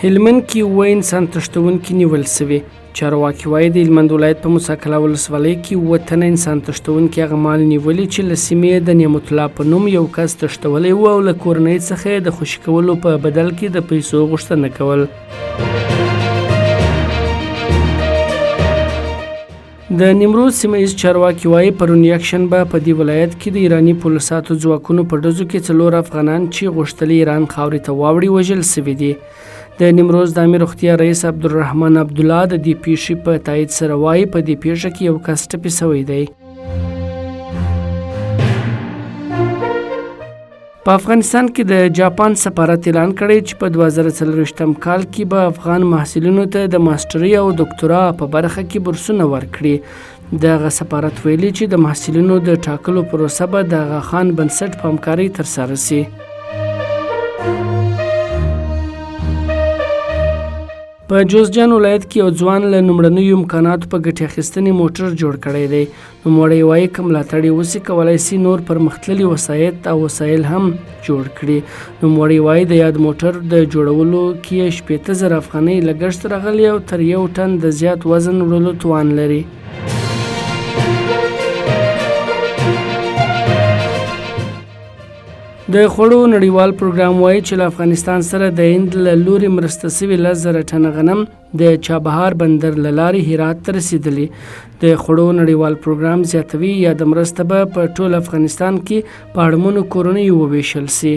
هلمند کې اووه انسان تښتونکي نیول شوي. چارواکي وایي د هلمند ولایت په موسی کلا ولسوالۍ کې اووه تنه انسان تښتونکي هغه مال نیولي چې له سیمې د نعمت الله په نوم یو کس تښتولی و او له کورنۍ څخه یې د خوشي کولو په بدل کې د پیسو غوښتنه کول. د نیمروز سیمه ایز چارواکي وایي پرون یکشنبه په دې ولایت کې د ایراني پولیساتو ځواکونو په ډزو کې 4 افغانان چې غوښتل ایران خاورې ته واوړي وژل شوي دي. د نیمروز د عامې روغتیا رئیس عبدالرحمن عبدالله د دې پیښې په تایید سره وایي په دې پیښه کې یو کس ټپي شوی دی. په افغانستان کې د جاپان سفارت اعلان کړی چې په 2024 کال کې به افغان محصلینو ته د ماسترۍ او دکتورا په برخه کې بورسونه ورکړي. دغه سفارت ویلي چې د محصلینو د ټاکلو پروسه به د آغا خان بنسټ په همکارۍ ترسره شي. په جوزجان ولایت کې یو ځوان له لومړنیو امکاناتو په ګټې اخیستنې موټر جوړ کړی دی. نوموړی وایي که ملاتړ یې وسي کولی سي نور پرمختللي وسایل هم جوړ کړي. نوموړی وایي د یاد موټر د جوړولو کې 80,000 افغانۍ لګښت راغلی او تر 1 ټن د زیات وزن وړلو توان لري. د خوړو نړیوال پروګرام وایي چې له افغانستان سره د هند له لوري مرسته شوي 10,000 ټنه غنم د چابهار بندر له لارې هرات ته رسېدلي. د خوړو نړیوال پروګرام زیاتوي یا د مرسته به په ټول افغانستان کې په اړمنو کورنیو وویشل شي.